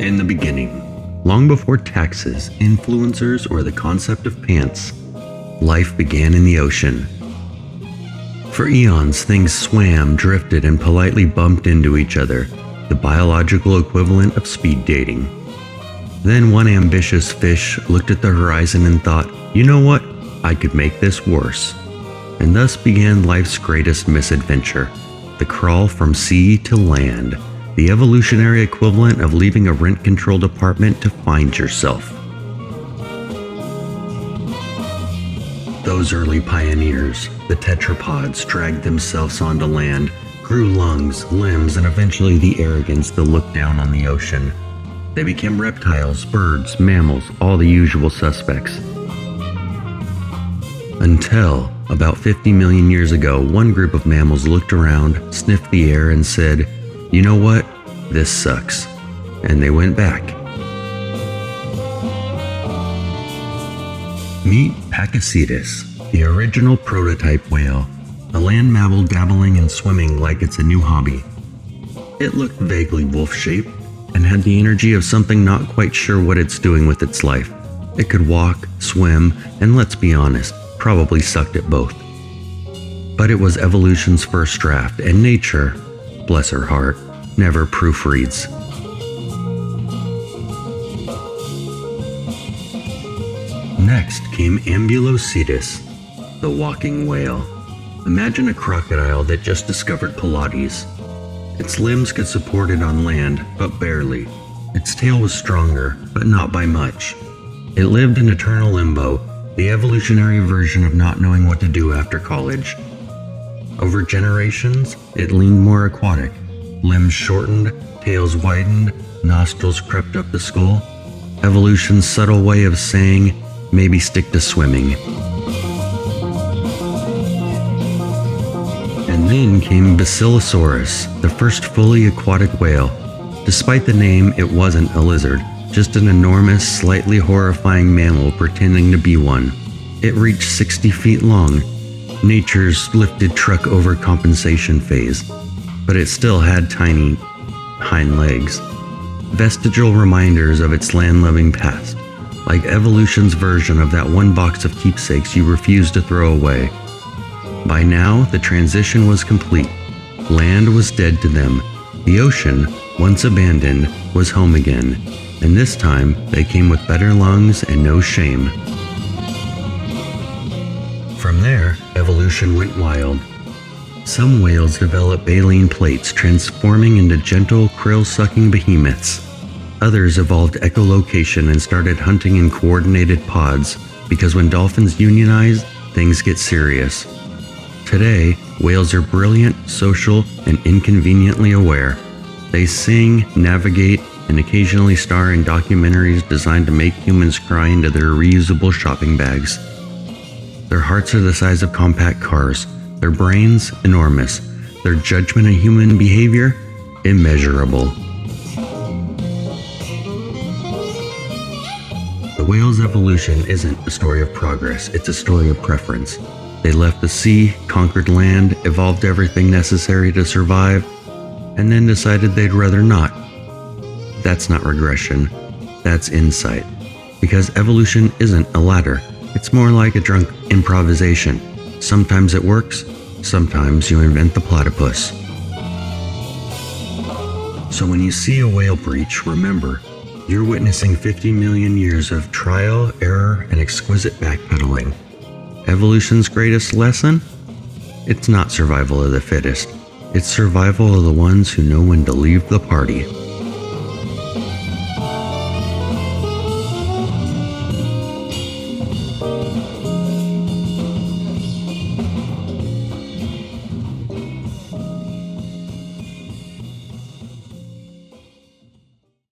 In the beginning, long before taxes, influencers, or the concept of pants, life began in the ocean. For eons, things swam, drifted, and politely bumped into each other, the biological equivalent of speed dating. Then one ambitious fish looked at the horizon and thought, you know what? I could make this worse. And thus began life's greatest misadventure, the crawl from sea to land, the evolutionary equivalent of leaving a rent-controlled apartment to find yourself. Those early pioneers, the tetrapods, dragged themselves onto land, grew lungs, limbs, and eventually the arrogance to look down on the ocean. They became reptiles, birds, mammals, all the usual suspects. Until, about 50 million years ago, one group of mammals looked around, sniffed the air, and said, you know what? This sucks. And they went back. Meet Pakicetus, the original prototype whale, a land mammal dabbling in swimming like it's a new hobby. It looked vaguely wolf-shaped and had the energy of something not quite sure what it's doing with its life. It could walk, swim, and let's be honest, probably sucked at both. But it was evolution's first draft, and nature, bless her heart, never proofreads. Next came Ambulocetus, the walking whale. Imagine a crocodile that just discovered Pilates. Its limbs could support it on land, but barely. Its tail was stronger, but not by much. It lived in eternal limbo, the evolutionary version of not knowing what to do after college. Over generations, it leaned more aquatic. Limbs shortened, tails widened, nostrils crept up the skull. Evolution's subtle way of saying, maybe stick to swimming. And then came Basilosaurus, the first fully aquatic whale. Despite the name, it wasn't a lizard, just an enormous, slightly horrifying mammal pretending to be one. It reached 60 feet long, nature's lifted truck overcompensation phase, but it still had tiny hind legs, vestigial reminders of its land-loving past, like evolution's version of that one box of keepsakes you refused to throw away. By now, the transition was complete. Land was dead to them. The ocean, once abandoned, was home again, and this time they came with better lungs and no shame. From there, evolution went wild. Some whales developed baleen plates, transforming into gentle, krill-sucking behemoths. Others evolved echolocation and started hunting in coordinated pods, because when dolphins unionize, things get serious. Today, whales are brilliant, social, and inconveniently aware. They sing, navigate, and occasionally star in documentaries designed to make humans cry into their reusable shopping bags. Their hearts are the size of compact cars, their brains enormous, their judgment of human behavior immeasurable. The whale's evolution isn't a story of progress, it's a story of preference. They left the sea, conquered land, evolved everything necessary to survive, and then decided they'd rather not. That's not regression, that's insight. Because evolution isn't a ladder, it's more like a drunk improvisation. Sometimes it works, sometimes you invent the platypus. So when you see a whale breach, remember, you're witnessing 50 million years of trial, error, and exquisite backpedaling. Evolution's greatest lesson? It's not survival of the fittest. It's survival of the ones who know when to leave the party.